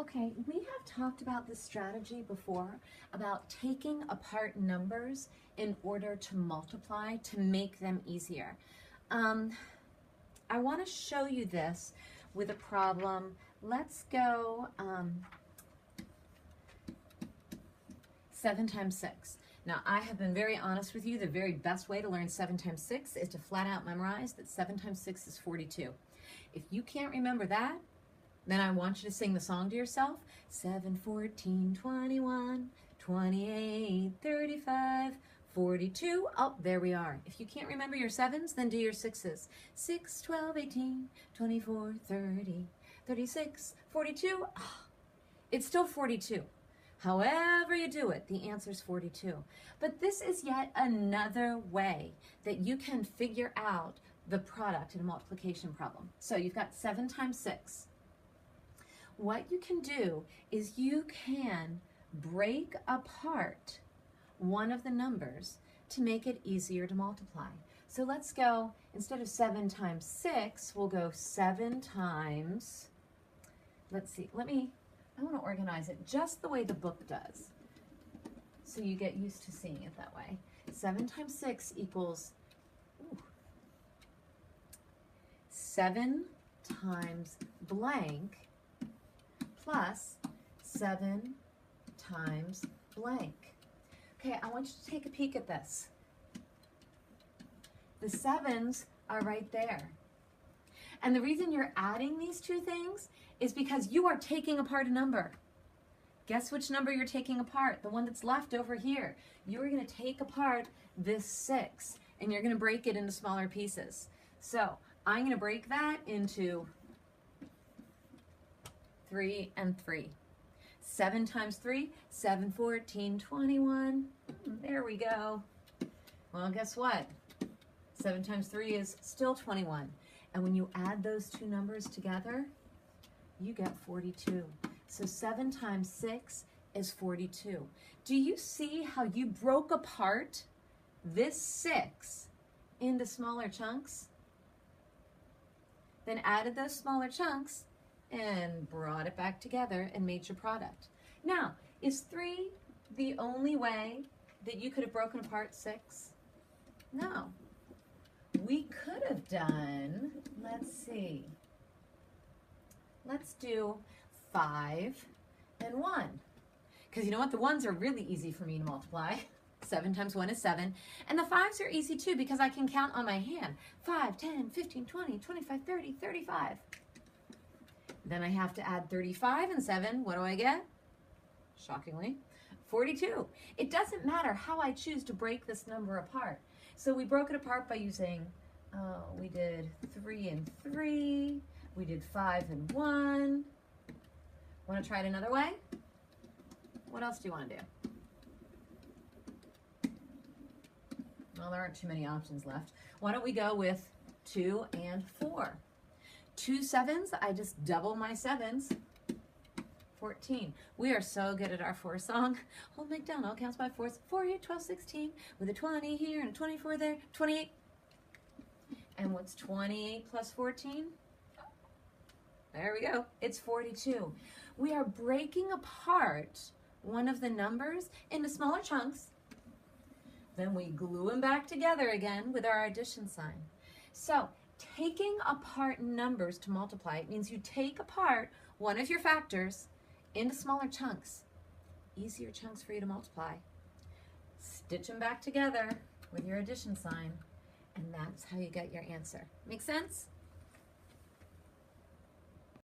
Okay, we have talked about this strategy before, about taking apart numbers in order to multiply to make them easier. I want to show you this with a problem. Let's go 7 times 6. Now, I have been very honest with you. The very best way to learn 7 times 6 is to flat out memorize that 7 times 6 is 42. If you can't remember that, then I want you to sing the song to yourself. 7, 14, 21, 28, 35, 42. Oh, there we are. If you can't remember your 7s, then do your 6s. 6, 12, 18, 24, 30, 36, 42. Oh, it's still 42. However you do it, the answer is 42. But this is yet another way that you can figure out the product in a multiplication problem. So you've got 7 times 6. What you can do is you can break apart one of the numbers to make it easier to multiply. So let's go, instead of 7 times 6, we'll go 7 times, let's see, I want to organize it just the way the book does, so you get used to seeing it that way. 7 times 6 equals 7 times blank plus 7 times blank. Okay, I want you to take a peek at this. The 7s are right there. And the reason you're adding these two things is because you are taking apart a number. Guess which number you're taking apart? The one that's left over here. You're going to take apart this 6 and you're going to break it into smaller pieces. So I'm going to break that into 3 and 3. 7 times 3, 7, 14, 21. There we go. Well, guess what? 7 times 3 is still 21. And when you add those two numbers together, you get 42. So 7 times 6 is 42. Do you see how you broke apart this 6 into smaller chunks? Then added those smaller chunks and brought it back together and made your product. Now, is 3 the only way that you could have broken apart 6? No. We could have done, let's see, let's do 5 and 1. Because you know what? The 1s are really easy for me to multiply. 7 times 1 is 7. And the 5s are easy too because I can count on my hand. 5, 10, 15, 20, 25, 30, 35. Then I have to add 35 and 7. What do I get? Shockingly, 42. It doesn't matter how I choose to break this number apart. So we broke it apart by using, we did 3 and 3. We did 5 and 1. Want to try it another way? What else do you want to do? Well, there aren't too many options left. Why don't we go with 2 and 4? 2 7s, I just double my 7s. 14. We are so good at our 4 song. Old MacDonald counts by 4s. 4, 8, 12, 16. With a 20 here and a 24 there. 28. And what's 28 plus 14? There we go. It's 42. We are breaking apart one of the numbers into smaller chunks. Then we glue them back together again with our addition sign. So taking apart numbers to multiply means you take apart one of your factors into smaller chunks. Easier chunks for you to multiply. Stitch them back together with your addition sign, and that's how you get your answer. Make sense?